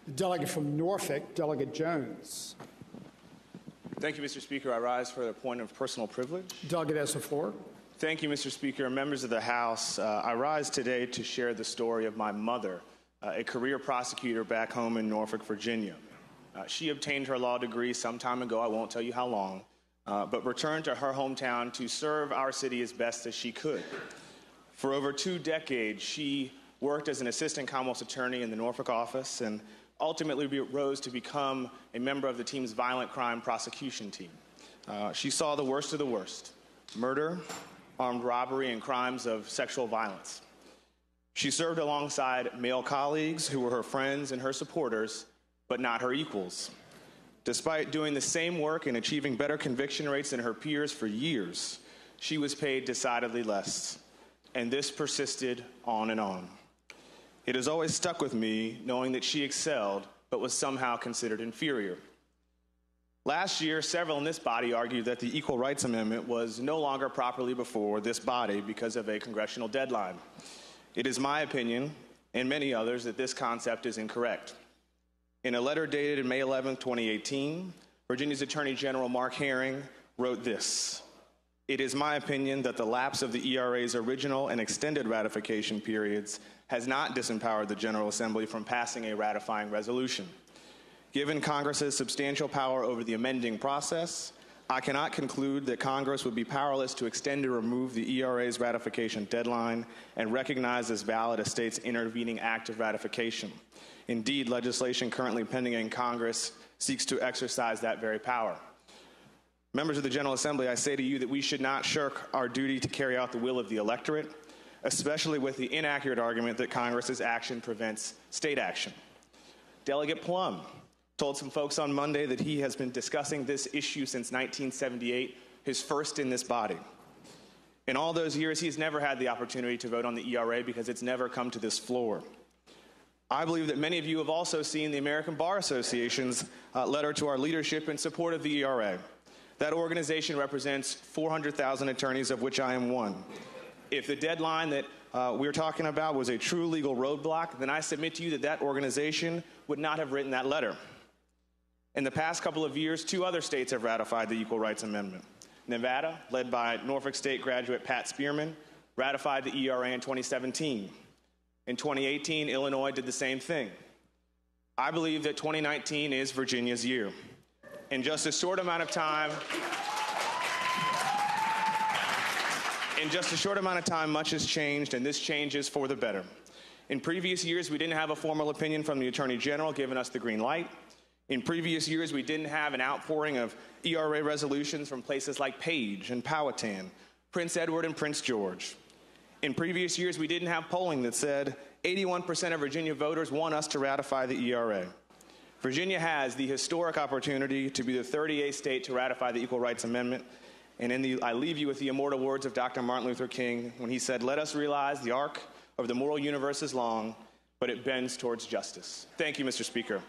The delegate from Norfolk, Delegate Jones. Thank you, Mr. Speaker. I rise for a point of personal privilege. Delegate has the floor. Thank you, Mr. Speaker. Members of the House, I rise today to share the story of my mother, a career prosecutor back home in Norfolk, Virginia. She obtained her law degree some time ago, I won't tell you how long, but returned to her hometown to serve our city as best as she could. For over 2 decades, she worked as an assistant Commonwealth's attorney in the Norfolk office and ultimately rose to become a member of the team's violent crime prosecution team. She saw the worst of the worst: murder, armed robbery, and crimes of sexual violence. She served alongside male colleagues who were her friends and her supporters, but not her equals. Despite doing the same work and achieving better conviction rates than her peers for years, she was paid decidedly less. And this persisted on and on. It has always stuck with me knowing that she excelled, but was somehow considered inferior. Last year, several in this body argued that the Equal Rights Amendment was no longer properly before this body because of a congressional deadline. It is my opinion, and many others, that this concept is incorrect. In a letter dated May 11, 2018, Virginia's Attorney General Mark Herring wrote this: "It is my opinion that the lapse of the ERA's original and extended ratification periods has not disempowered the General Assembly from passing a ratifying resolution. Given Congress's substantial power over the amending process, I cannot conclude that Congress would be powerless to extend or remove the ERA's ratification deadline and recognize as valid a state's intervening act of ratification. Indeed, legislation currently pending in Congress seeks to exercise that very power. Members of the General Assembly, I say to you that we should not shirk our duty to carry out the will of the electorate, especially with the inaccurate argument that Congress's action prevents state action." Delegate Plum told some folks on Monday that he has been discussing this issue since 1978, his first in this body. In all those years, he's never had the opportunity to vote on the ERA because it's never come to this floor. I believe that many of you have also seen the American Bar Association's letter to our leadership in support of the ERA. That organization represents 400,000 attorneys, of which I am one. If the deadline that we're talking about was a true legal roadblock, then I submit to you that that organization would not have written that letter. In the past couple of years, 2 other states have ratified the Equal Rights Amendment. Nevada, led by Norfolk State graduate Pat Spearman, ratified the ERA in 2017. In 2018, Illinois did the same thing. I believe that 2019 is Virginia's year. In just a short amount of time, much has changed, and this change is for the better. In previous years, we didn't have a formal opinion from the Attorney General giving us the green light. In previous years, we didn't have an outpouring of ERA resolutions from places like Page and Powhatan, Prince Edward and Prince George. In previous years, we didn't have polling that said 81% of Virginia voters want us to ratify the ERA. Virginia has the historic opportunity to be the 38th state to ratify the Equal Rights Amendment. And I leave you with the immortal words of Dr. Martin Luther King when he said, "Let us realize the arc of the moral universe is long, but it bends towards justice." Thank you, Mr. Speaker.